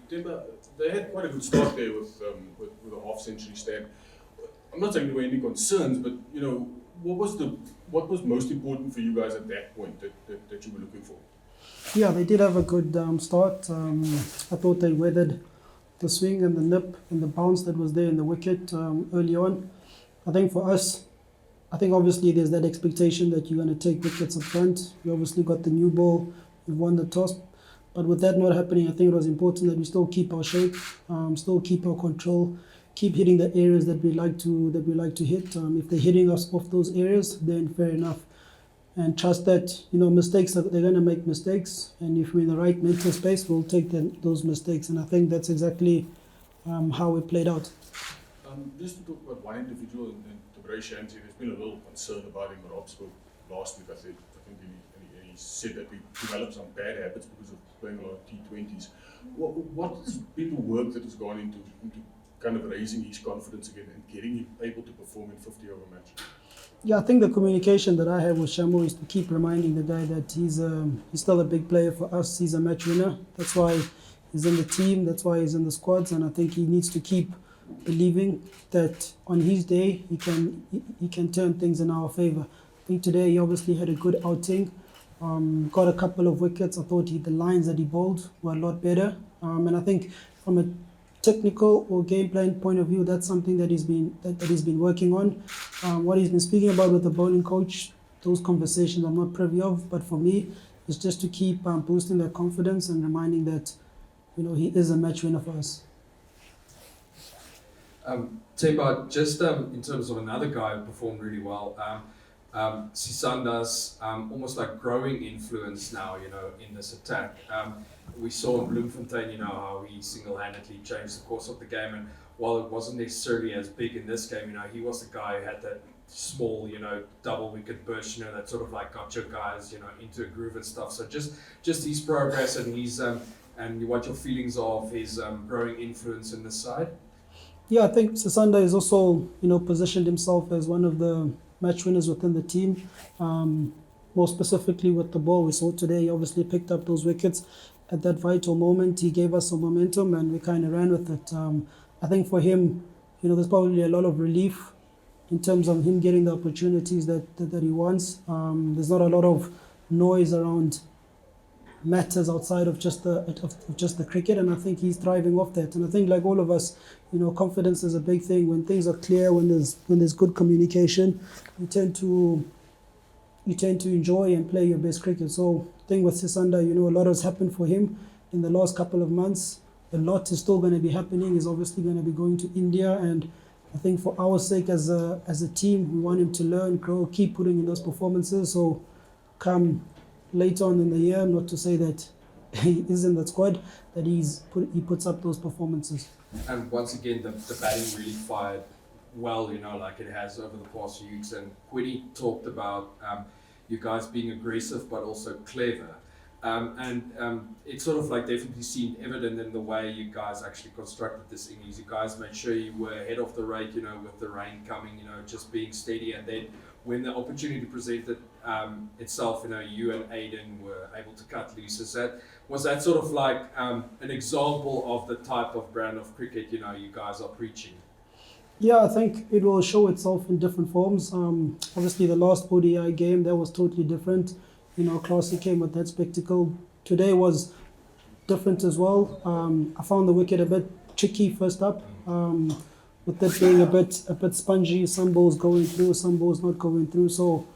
Timber, they had quite a good start there with a half-century stand. I'm not saying there were any concerns, but you know, what was most important for you guys at that point that you were looking for? Yeah, they did have a good start. I thought they weathered the swing and the nip and the bounce that was there in the wicket early on. I think for us, I think obviously there's that expectation that you're going to take wickets up front. You obviously got the new ball, you've won the toss. But with that not happening, I think it was important that we still keep our shape, still keep our control, keep hitting the areas that we like to hit. If they're hitting us off those areas, then fair enough. And trust that, you know, mistakes, they're going to make mistakes. And if we're in the right mental space, we'll take those mistakes. And I think that's exactly how it played out. Just to talk about one individual in Shanti, there's been a little concern about him. Rob spoke last week, I think he said that we developed some bad habits because of playing a lot of T20s. What has been the work that has gone into kind of raising his confidence again and getting him able to perform in 50-over match? Yeah, I think the communication that I have with Shamu is to keep reminding the guy that he's still a big player for us. He's a match winner. That's why he's in the team. That's why he's in the squads. And I think he needs to keep believing that on his day he can turn things in our favour. I think today he obviously had a good outing. Got a couple of wickets. I thought the lines that he bowled were a lot better. And I think from a technical or game plan point of view, that's something that he's been working on. What he's been speaking about with the bowling coach, those conversations I'm not privy of, but for me, it's just to keep boosting their confidence and reminding that, you know, he is a match winner for us. Temba, just in terms of another guy who performed really well, Sisanda's almost like growing influence now, you know, in this attack. We saw in Bloemfontein, you know, how he single-handedly changed the course of the game, and while it wasn't necessarily as big in this game, you know, he was the guy who had that small, you know, double wicket burst, you know, that sort of like got your guys, you know, into a groove and stuff. So just his progress and his and what your feelings are of his growing influence in this side. Yeah, I think Sisanda is also, you know, positioned himself as one of the match winners within the team. More specifically with the ball, we saw today he obviously picked up those wickets at that vital moment. He gave us some momentum and we kind of ran with it. I think for him, you know, there's probably a lot of relief in terms of him getting the opportunities that he wants. There's not a lot of noise around matters outside of just the cricket, and I think he's thriving off that. And I think, like all of us, you know, confidence is a big thing. When things are clear, when there's good communication, you tend to enjoy and play your best cricket. So I think with Sisanda, you know, a lot has happened for him in the last couple of months. A lot is still going to be happening. He's obviously going to be going to India, and I think for our sake as a team, we want him to learn, grow, keep putting in those performances. So come later on in the year, not to say that he is in that squad, that he puts up those performances. And once again, the batting really fired well, you know, like it has over the past few weeks. And Quinny talked about you guys being aggressive but also clever. It's sort of like definitely seen evident in the way you guys actually constructed this innings. You guys made sure you were ahead of the rate, you know, with the rain coming, you know, just being steady. And then when the opportunity presented itself, you know, you and Aiden were able to cut loose. Was that sort of like an example of the type of brand of cricket, you know, you guys are preaching? Yeah, I think it will show itself in different forms. Obviously, the last ODI game, that was totally different. You know, Classy came with that spectacle. Today was different as well. I found the wicket a bit tricky first up, with it being a bit spongy. Some balls going through, some balls not going through. So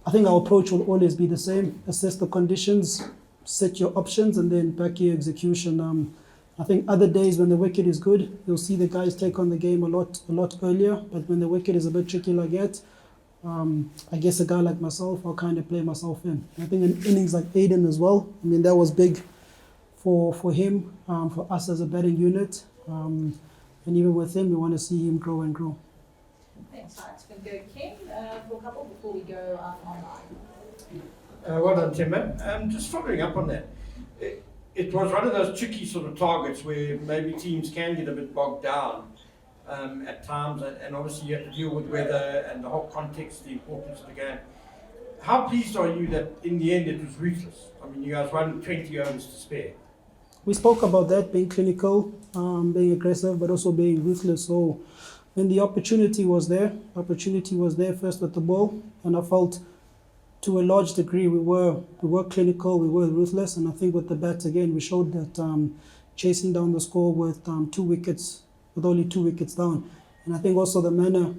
I think our approach will always be the same. Assess the conditions, set your options, and then back your execution. I think other days when the wicket is good, you'll see the guys take on the game a lot earlier. But when the wicket is a bit tricky like that, I guess a guy like myself, I'll kind of play myself in. I think in innings like Aiden as well, I mean, that was big for him, for us as a batting unit. And even with him, we want to see him grow and grow. Thanks, Alex. We're going to go Ken for a couple before we go online. Well done, Timber. Just following up on that, it was one of those tricky sort of targets where maybe teams can get a bit bogged down at times, and obviously you have to deal with weather and the whole context, the importance of the game. How pleased are you that in the end it was ruthless? I mean, you guys won 20 overs to spare. we spoke about that, being clinical, being aggressive, but also being ruthless. So when the opportunity was there first with the ball, and I felt to a large degree we were clinical, we were ruthless, and I think with the bat again we showed that chasing down the score with only 2 wickets down, and I think also the manner,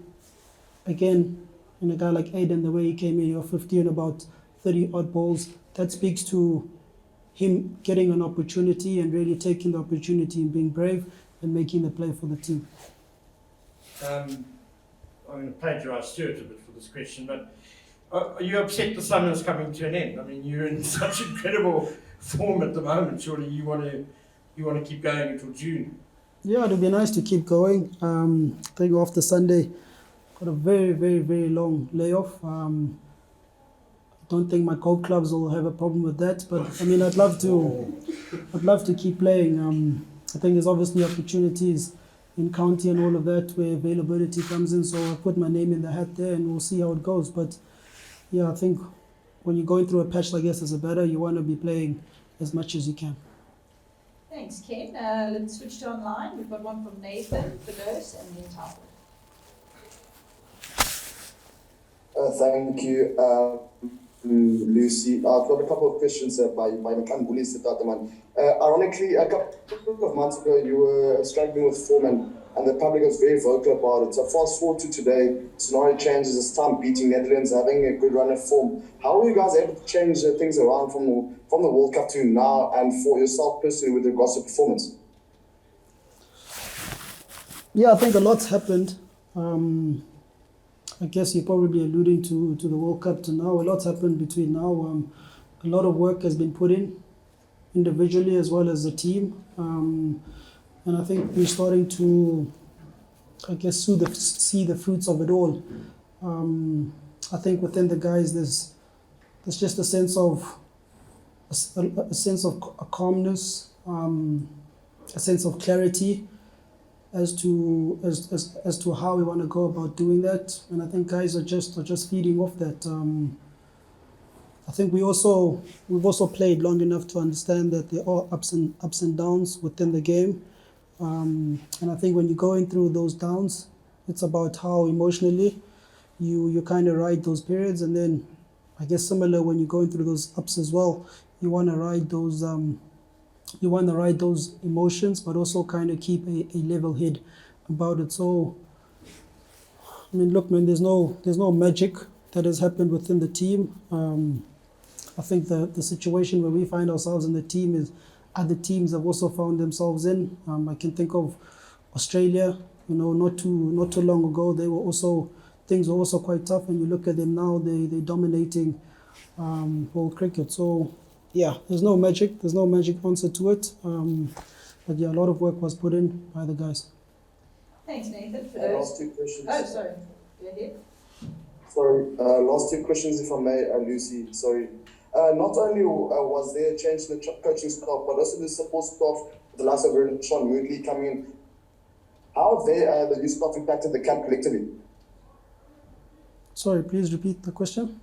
again, in a guy like Aiden, the way he came in, you're 50 and about 30 odd balls, that speaks to him getting an opportunity and really taking the opportunity and being brave and making the play for the team. I'm going to plagiarise Stuart a bit for this question, but are you upset the summer is coming to an end? I mean, you're in such incredible form at the moment. Surely you want to keep going until June. Yeah, it'll be nice to keep going. I think after Sunday, got a very, very, very long layoff. I don't think my co-clubs will have a problem with that, but I mean, I'd love to keep playing. I think there's obviously opportunities in county and all of that where availability comes in, so I'll put my name in the hat there and we'll see how it goes. But yeah, I think when you're going through a patch like this as a batter, you want to be playing as much as you can. Thanks, Ken. Let's switch to online. We've got one from Nathan, Fidos, and then Tafel. Thank you, Lucy. I've got a couple of questions by Nkambuli Sitataman. Ironically, a couple of months ago, you were struggling with form and the public was very vocal about it. So fast forward to today, scenario changes, this time beating Netherlands, having a good run of form. How were you guys able to change things around from the World Cup to now, and for yourself personally with regards to performance? Yeah, I think a lot's happened. I guess you're probably alluding to the World Cup to now. A lot's happened between now. A lot of work has been put in, individually as well as a team. And I think we're starting to, I guess, see the fruits of it all. I think within the guys, there's just a sense of a calmness, a sense of clarity as to how we want to go about doing that, and I think guys are just feeding off that. I think we've also played long enough to understand that there are ups and downs within the game, and I think when you're going through those downs, it's about how emotionally you kind of ride those periods, and then I guess similar when you're going through those ups as well, you want to ride those. You want to ride those emotions, but also kind of keep a level head about it. So, I mean, look, man, there's no magic that has happened within the team. I think the situation where we find ourselves in the team is other teams have also found themselves in. I can think of Australia. You know, not too long ago, things were also quite tough, and you look at them now, they're dominating world cricket. So. Yeah, there's no magic answer to it. But yeah, a lot of work was put in by the guys. Thanks, Nathan. Last two questions. Oh, sorry. Go ahead. Sorry, last two questions, if I may, Lucy. Sorry. Not only was there a change in the coaching staff, but also the support staff, the last of Sean Moodley coming in. How have the new staff impacted the camp collectively? Sorry, please repeat the question.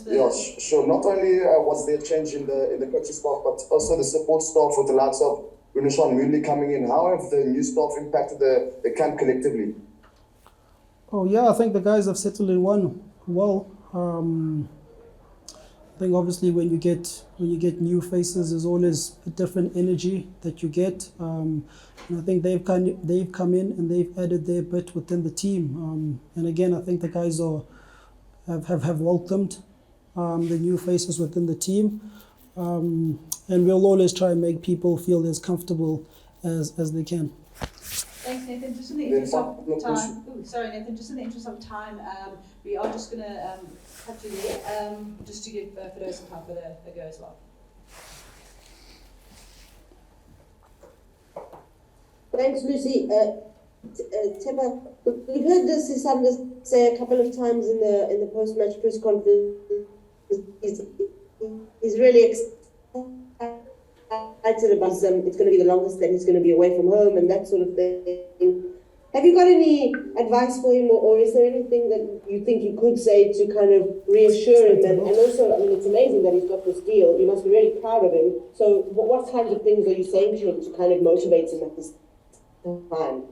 Yeah, sure. Not only was there a change in the coaching staff, but also the support staff with the likes of Sean Moodley coming in. How have the new staff impacted the camp collectively? Oh yeah, I think the guys have settled in one well. I think obviously when you get new faces, there's always a different energy that you get. And I think they've come in and they've added their bit within the team. And again, I think the guys have welcomed the new faces within the team, and we'll always try and make people feel as comfortable as they can. Thanks, Nathan. Just in the interest of time, Nathan. Just in the interest of time, we are just going to cut you there, just to give Fido some time for the go as well. Thanks, Lucy. Tema, we've heard this Sisanda say a couple of times in the post-match press conference. He's really excited about it's going to be the longest that he's going to be away from home and that sort of thing. Have you got any advice for him, or is there anything that you think you could say to kind of reassure him? And also, I mean, it's amazing that he's got this deal. You must be really proud of him. So what kinds of things are you saying to him to kind of motivate him at this time?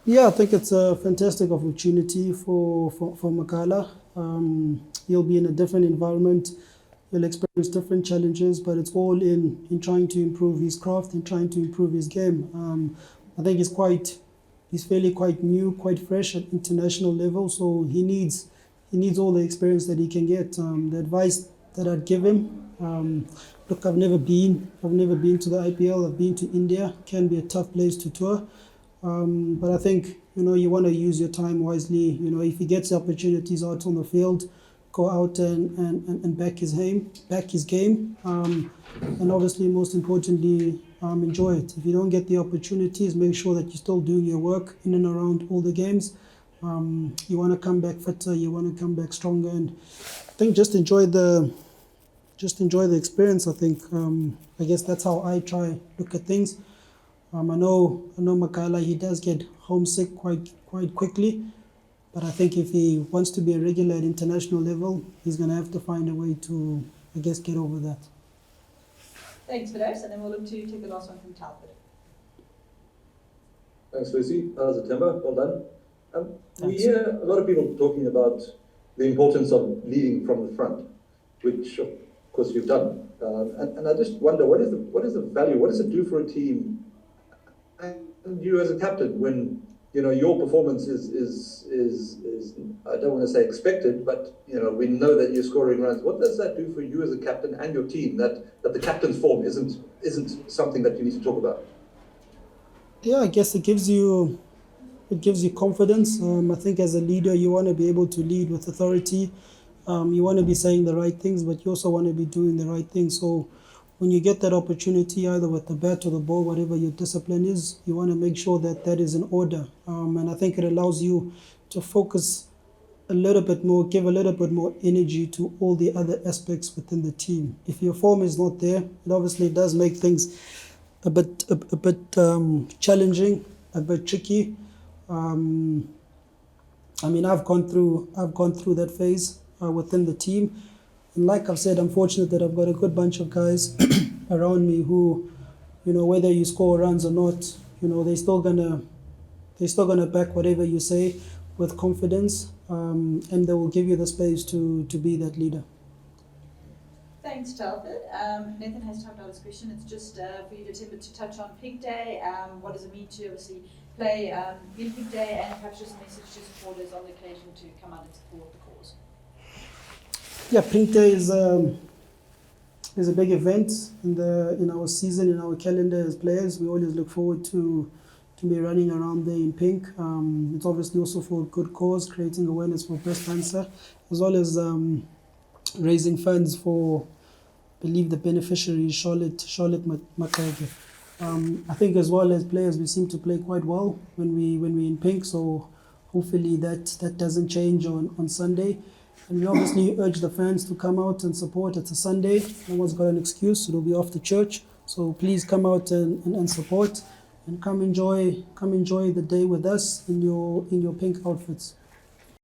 Yeah, I think it's a fantastic opportunity for Makala. He'll be in a different environment. He'll experience different challenges, but it's all in trying to improve his craft and trying to improve his game. I think he's fairly quite new, quite fresh at international level, so he needs all the experience that he can get. The advice that I'd give him, look, I've never been to the IPL. I've been to India. Can be a tough place to tour, but I think you want to use your time wisely. If he gets opportunities out on the field, go out and back his game, and obviously most importantly, enjoy it. If you don't get the opportunities, make sure that you're still doing your work in and around all the games. You want to come back fitter, you want to come back stronger, and I think just enjoy the experience. I think I guess that's how I try look at things. I know Makala, he does get homesick quite quickly, but I think if he wants to be a regular at international level, he's going to have to find a way to, I guess, get over that. Thanks for those, and then we'll look to take the last one from Talbot. Thanks, Lucy. Zatemba, well done. We hear a lot of people talking about the importance of leading from the front, which of course you've done. And I just wonder, what is the value? What does it do for a team and you as a captain when your performance is I don't want to say expected, but we know that you're scoring runs. What does that do for you as a captain and your team that the captain's form isn't something that you need to talk about? Yeah, I guess it gives you confidence. I think as a leader, you want to be able to lead with authority. You want to be saying the right things, but you also want to be doing the right things. So when you get that opportunity, either with the bat or the ball, whatever your discipline is, you want to make sure that is in order. And I think it allows you to focus a little bit more, give a little bit more energy to all the other aspects within the team. If your form is not there, it obviously does make things a bit challenging, a bit tricky. I mean, I've gone through that phase within the team. And like I've said, I'm fortunate that I've got a good bunch of guys around me who, whether you score runs or not, they're still gonna back whatever you say with confidence, and they will give you the space to be that leader. Thanks, Talbot. Nathan has typed out his question. It's just for you to touch on Pink Day. What does it mean to obviously play in Pink Day, and perhaps just a message to supporters on the occasion to come out and support the cause? Yeah, Pink Day is a big event in our season, in our calendar as players. We always look forward to be running around there in pink. It's obviously also for a good cause, creating awareness for breast cancer, as well as raising funds for, I believe, the beneficiary is Charlotte Makage. I think as well as players, we seem to play quite well when we're in pink, so hopefully that doesn't change on Sunday. And we obviously urge the fans to come out and support. It's a Sunday. No one's got an excuse. It'll be after church. So please come out and support, and come enjoy the day with us in your pink outfits.